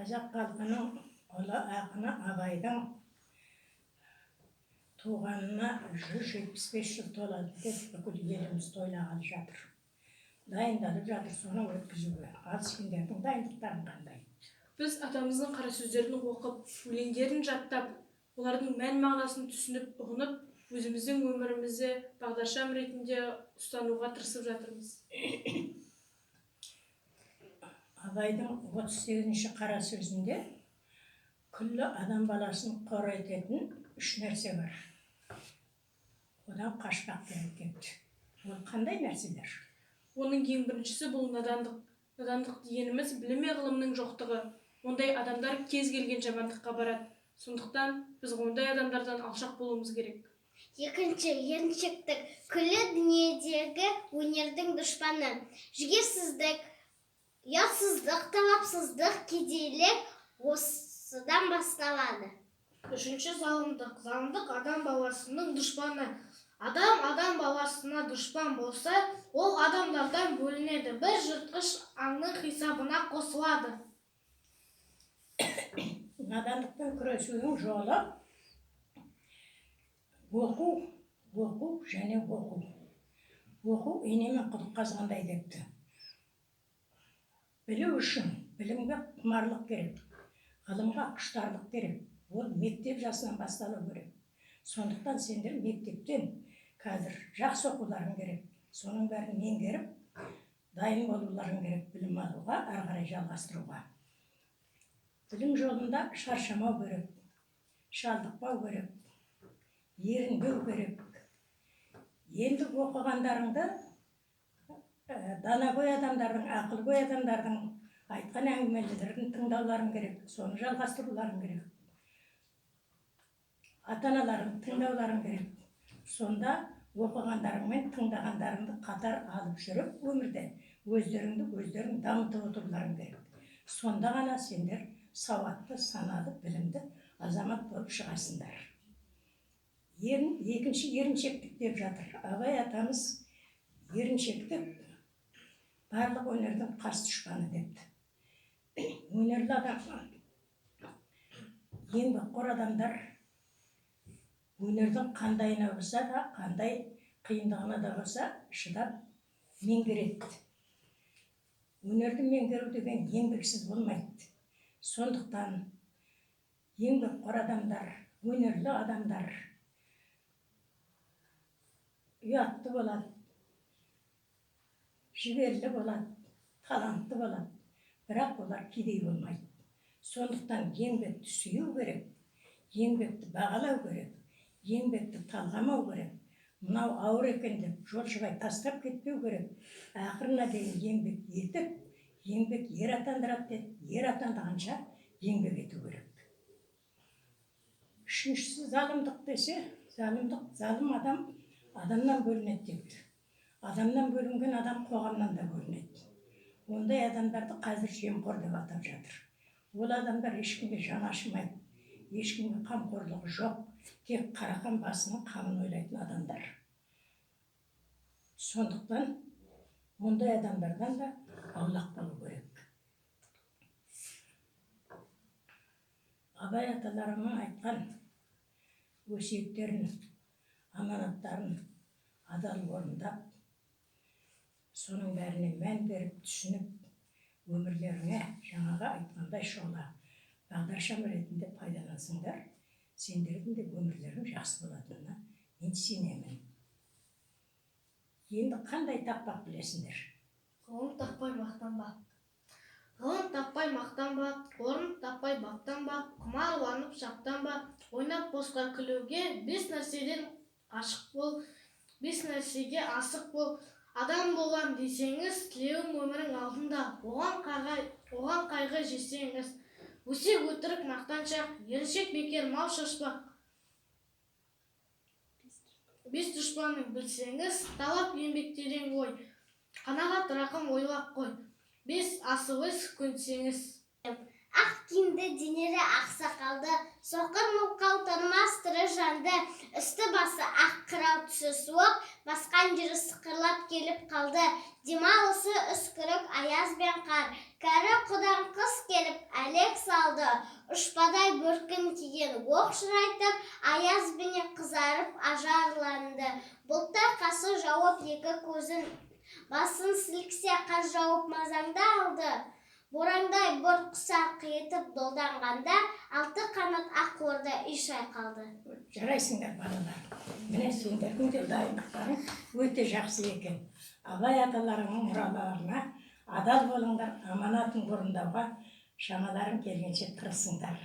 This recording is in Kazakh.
Қазақ халқының ұлы ақыны Абайдың туғанына 175 жыл толады деп бүкіл еліміз тойлағалы жатыр. Дайындалып жатыр соны өткізуге. Ал сендердің дайындықтарың қандай? Біз атамыздың қара сөздерін оқып, өлеңдерін жаттап, олардың мән мағынасын түсініп, ұғынып, өзіміздің өмірімізді бағдаршам ретінде ұстануға тырысып жатырмыз. Абайдың 38-ші қара сөзінде күллі адам баласын қор ететін 3 нәрсе бар. Одан қашпақ керек депті. Ол қандай нәрселер? Оның ең біріншісі бұл надандық. Надандық дегеніміз білім мен ғылымның жоқтығы. Ондай адамдар кез келген жамандыққа барады. Сондықтан біз ондай адамдардан алшақ болуымыз керек. Екінші, еріншектік. Күллі дүниедегі өнердің дұшпаны. Жігерсіздік, ұятсыздық, талапсыздық, кедейлік осыдан басталады. Үшінші, залымдық. Залымдық адам баласының дұшпаны. Адам баласына дұшпан болса, ол адамдардан бөлінеді. Бір жыртқыш аңның хисабына қосылады. Надандықпен күресудің жолы оқу және оқу. Оқу инемен құдық қазғандай депті. Білу үшін білімге құмарлық керек, ғылымға құштарлық керек. Ол мектеп жасынан басталу керек. Сондықтан сендер мектептен қазір жақсы оқуларың керек. Соның бәрін меңгеріп, дайын болуларың керек білім алуға, ары қарай жалғастыруға. Білім жолында шаршамау керек, шалдықпау керек, ерінбеу керек. Енді оқығандарыңды данагөй адамдардың, ақылгөй адамдардың айтқан әңгімелерін тыңдауларың керек, соны жалғастыруларың керек. Ата-аналарын тыңдауларың керек. Сонда оқығандарың мен тыңдағандарыңды қатар алып жүріп, өмірде өздерің дамытып отыруларың керек. Сонда ғана сендер сауатты, саналы, білімді азамат болып шығасыңдар. Екінші еріншектік деп жатыр. Абай атамыз еріншектік барлық өнердің қас дұшпаны депті. Өнерлі адам, еңбекқор адамдар өнердің қандайына болса да, қандай қиындығына да болса, шыдап меңгереді. Өнерді меңгеру деген еңбексіз болмайды. Сондықтан еңбекқор адамдар, өнерлі адамдар ұятты болады, жігерлі болады, талантты болады, бірақ олар кедей болмайды. Сондықтан еңбекті сүю керек, еңбекті бағалау керек, еңбекті талғамау керек. Мынау ауыр екен деп жолшыбай тастап кетпеу керек. Ақырына дейін еңбек етіп, еңбек ер атандырады деп, ер атандығанша еңбек ету керек. Үшіншісі залымдық десе, залым адам адамнан бөлінеді дейді. Адамнан бөлінген адам қоғамнан да бөлінеді. Ондай адамдарды қазір жемқор деп атап жатыр. Ол адамдар ешкімге жаны ашымайды, ешкімге қамқорлығы жоқ, тек қарақан басының қамын ойлайтын адамдар. Сондықтан ондай адамдардан да аулақ болу керек. Абай аталарының айтқан өсиеттерін, аманаттарын адал орындап, соның бәріне мән беріп, түсініп, өмірлеріңе жаңағы айтқандай шола бағдаршам ретінде пайдалансыңдар, сендердің де өмірлерің жақсы болатынына мен сенемін. Енді қандай тақпақ білесіңдер? Ғылым таппай мақтанбақ. Ғылым таппай мақтанбақ, орын таппай баптанбақ, құмарланып шаттанбақ, ойнап босқа күлуге, 5 нәрседен ашық бол, 5 нәрсеге асық бол. Адам болам десеңіз, тілеуің өмірің алдында, оған қайғы жесеңіз. Өсек өтірік мақтаншақ, еріншек бекер мал шашпақ. 5 дұшпанын білсеңіз, талап еңбектеген ой, қанағат рақым ойлап қой. 5 асыл іс көнсеңіз. ақ киімді денелі ақсақалды, соқыр мылқау танымас тірі жанды, үсті басы ақ қырау түсі суық, басқан жері сықырлап келіп қалды. Демалысы үскірік аяз бен қар, кәрі құдан қыс келіп әлек салды. Ұшпадай бөркін киген оқ шырайтып, аяз біне қызарып ажарланды. Бұлттай қасы жауып екі көзін, басын сіліксе қар жауып мазаңда алды. Бораңдай бұрт құсақ қиытып долданғанда, алты қанат ақ орда үй шайқалды. Жарайсыңдар балалар. Міне сендердің де дайындықтарың өте жақсы екен. Абай аталарыңның мұраларына адал болыңдар, аманатын орындауға шамаларың келгенше тырысыңдар.